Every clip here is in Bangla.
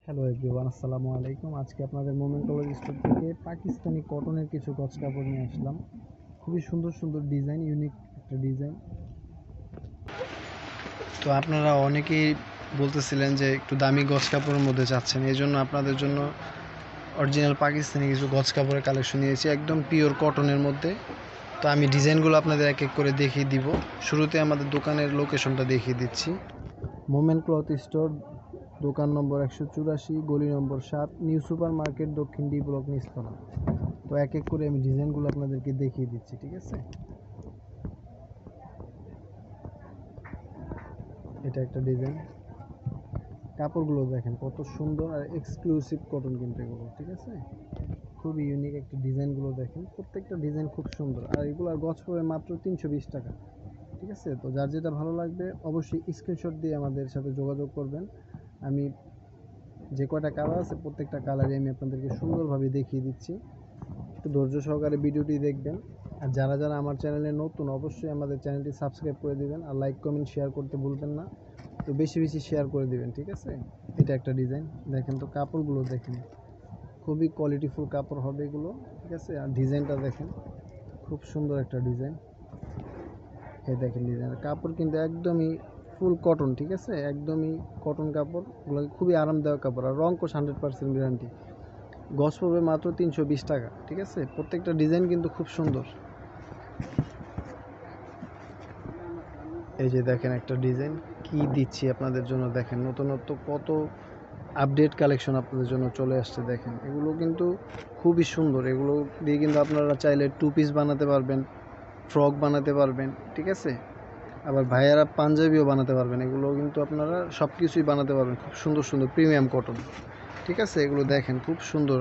হ্যালো এভরিওয়ান, আসসালামু আলাইকুম। আজকে আপনাদের মোমেন্ট কলেজ স্টোর থেকে পাকিস্তানি কটনের কিছু গজ কাপড় নিয়ে আসলাম। খুবই সুন্দর সুন্দর ডিজাইন, ইউনিক একটা ডিজাইন। তো আপনারা অনেকেই বলতেছিলেন যে একটু দামি গজ কাপড়ের মধ্যে চাচ্ছেন, এই জন্য আপনাদের জন্য অরিজিনাল পাকিস্তানি কিছু গজ কাপড়ের কালেকশন নিয়েছি, একদম পিওর কটনের মধ্যে। তো আমি ডিজাইনগুলো আপনাদের এক এক করে দেখিয়ে দিব। শুরুতে আমাদের দোকানের লোকেশনটা দেখিয়ে দিচ্ছি। মোমেন্ট ক্লথ স্টোর, দোকান নম্বর 184, গলি নম্বর 7, নিউ সুপার মার্কেট, দক্ষিণ ডি ব্লক, নিচতলা। তো এক এক করে আমি ডিজাইনগুলো আপনাদেরকে দেখিয়ে দিচ্ছি, ঠিক আছে। এটা একটা ডিজাইন, কাপড়গুলো দেখেন কত সুন্দর আর এক্সক্লুসিভ কটন কিন্তু এগুলো, ঠিক আছে। খুবই ইউনিক একটা ডিজাইনগুলো দেখেন, প্রত্যেকটা ডিজাইন খুব সুন্দর। আর এগুলো গজ পড়বে মাত্র 320 টাকা, ঠিক আছে। তো যার যেটা ভালো লাগবে অবশ্যই স্ক্রিনশট দিয়ে আমাদের সাথে যোগাযোগ করবেন। আমি যে কয়টা কালার আছে প্রত্যেকটা কালারই আমি আপনাদেরকে সুন্দরভাবে দেখিয়ে দিচ্ছি। একটু ধৈর্য সহকারে ভিডিওটি দেখবেন। আর যারা যারা আমার চ্যানেলে নতুন অবশ্যই আমাদের চ্যানেলটি সাবস্ক্রাইব করে দিবেন, আর লাইক কমেন্ট শেয়ার করতে ভুলবেন না। তো বেশি বেশি শেয়ার করে দিবেন, ঠিক আছে। এটা একটা ডিজাইন দেখেন, তো কাপড়গুলো দেখেন খুবই কোয়ালিটিফুল কাপড় হবে এগুলো, ঠিক আছে। আর ডিজাইনটা দেখেন খুব সুন্দর একটা ডিজাইন। এই দেখেন ডিজাইন, কাপড় কিন্তু একদমই ফুল কটন, ঠিক আছে, একদমই কটন কাপড়। এগুলো খুবই আরামদায়ক কাপড়, আর রং কোষ 100% গ্যারান্টি। গজ পড়বে মাত্র 320 টাকা, ঠিক আছে। প্রত্যেকটা ডিজাইন কিন্তু খুব সুন্দর। এই যে দেখেন একটা ডিজাইন কি দিচ্ছি আপনাদের জন্য, দেখেন নতুনত্ব কত আপডেট কালেকশন আপনাদের জন্য চলে আসছে। দেখেন এগুলো কিন্তু খুবই সুন্দর, এগুলো দিয়ে কিন্তু আপনারা চাইলে টু পিস বানাতে পারবেন, ফ্রক বানাতে পারবেন, ঠিক আছে। আবার ভাইয়ারা পাঞ্জাবিও বানাতে পারবেন, এগুলো কিন্তু আপনারা সব কিছুই বানাতে পারবেন। খুব সুন্দর সুন্দর প্রিমিয়াম কটন, ঠিক আছে। এগুলো দেখেন খুব সুন্দর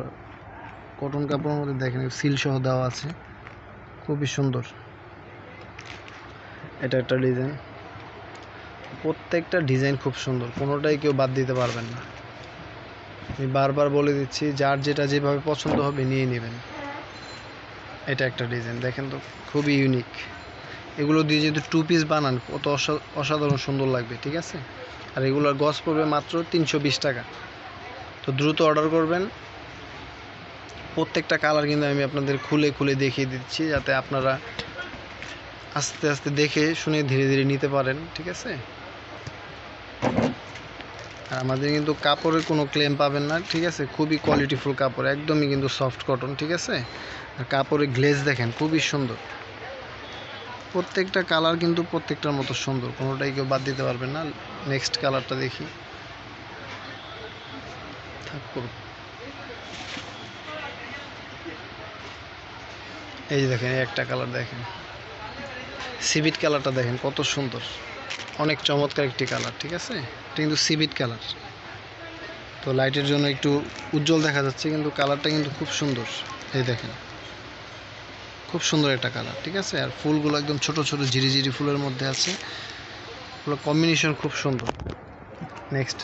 কটন কাপড়ের মধ্যে, দেখেন সিল সহ দেওয়া আছে, খুবই সুন্দর। এটা একটা ডিজাইন, প্রত্যেকটা ডিজাইন খুব সুন্দর, কোনোটাই কেউ বাদ দিতে পারবেন না। আমি বারবার বলে দিচ্ছি, যার যেটা যেভাবে পছন্দ হবে নিয়ে নেবেন। এটা একটা ডিজাইন দেখেন, তো খুবই ইউনিক। এগুলো দিয়ে যদি টু পিস বানান কত অসাধারণ সুন্দর লাগবে, ঠিক আছে। আর এগুলোর গজ পড়বে মাত্র 320 টাকা। তো দ্রুত অর্ডার করবেন। প্রত্যেকটা কালার কিন্তু আমি আপনাদের খুলে খুলে দেখিয়ে দিচ্ছি, যাতে আপনারা আস্তে আস্তে দেখে শুনে ধীরে ধীরে নিতে পারেন, ঠিক আছে। আর আমাদের কিন্তু কাপড়ের কোনো ক্লেম পাবেন না, ঠিক আছে। খুবই কোয়ালিটিফুল কাপড়, একদমই কিন্তু সফট কটন, ঠিক আছে। আর কাপড়ের গ্লেজ দেখেন খুবই সুন্দর। প্রত্যেকটা কালার কিন্তু প্রত্যেকটার মতো সুন্দর, কোনোটাই কেউ বাদ দিতে পারবেন না। নেক্সট কালারটা দেখি, এই যে দেখেন একটা কালার দেখেন, সিভিট কালারটা দেখেন কত সুন্দর, অনেক চমৎকার একটি কালার, ঠিক আছে। এটা কিন্তু সিভিট কালার, তো লাইটের জন্য একটু উজ্জ্বল দেখা যাচ্ছে, কিন্তু কালারটা কিন্তু খুব সুন্দর। এই দেখেন খুব সুন্দর একটা কালার, ঠিক আছে। আর ফুলগুলো একদম ছোট ছোট ঝিরিঝিরি ফুলের মধ্যে আছে, এগুলো কম্বিনেশন খুব সুন্দর। নেক্সট,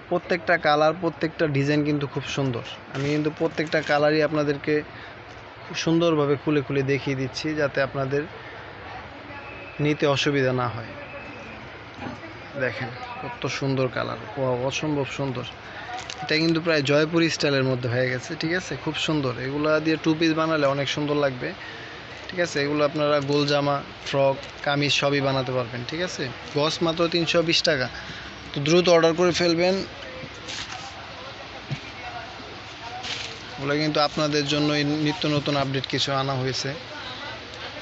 প্রত্যেকটা কালার প্রত্যেকটা ডিজাইন কিন্তু খুব সুন্দর। আমি কিন্তু প্রত্যেকটা কালারই আপনাদেরকে খুব সুন্দরভাবে খুলে খুলে দেখিয়ে দিচ্ছি, যাতে আপনাদের নিতে অসুবিধা না হয়। দেখেন কত সুন্দর কালার, অসম্ভব সুন্দর। এটা কিন্তু প্রায় জয়পুরি স্টাইলের মধ্যে হয়ে গেছে, ঠিক আছে। খুব সুন্দর, এগুলো দিয়ে টু পিস বানালে অনেক সুন্দর লাগবে, ঠিক আছে। এগুলো আপনারা গোল জামা, ফ্রক, কামিজ সবই বানাতে পারবেন, ঠিক আছে। গজ মাত্র 320 টাকা। তো দ্রুত অর্ডার করে ফেলবেন। ওগুলো কিন্তু আপনাদের জন্য নিত্য নতুন আপডেট কিছু আনা হয়েছে।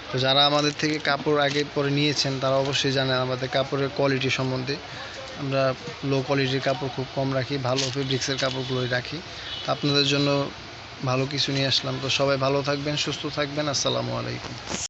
তো যারা আমাদের থেকে কাপড় আগে পরে নিয়েছেন তারা অবশ্যই জানেন আমাদের কাপড়ের কোয়ালিটি সম্বন্ধে। আমরা লো কোয়ালিটির কাপড় খুব কম রাখি, ভালো ফেব্রিক্সের কাপড়গুলোই রাখি। তো আপনাদের জন্য ভালো কিছু নিয়ে আসলাম। তো সবাই ভালো থাকবেন, সুস্থ থাকবেন। আসসালামু আলাইকুম।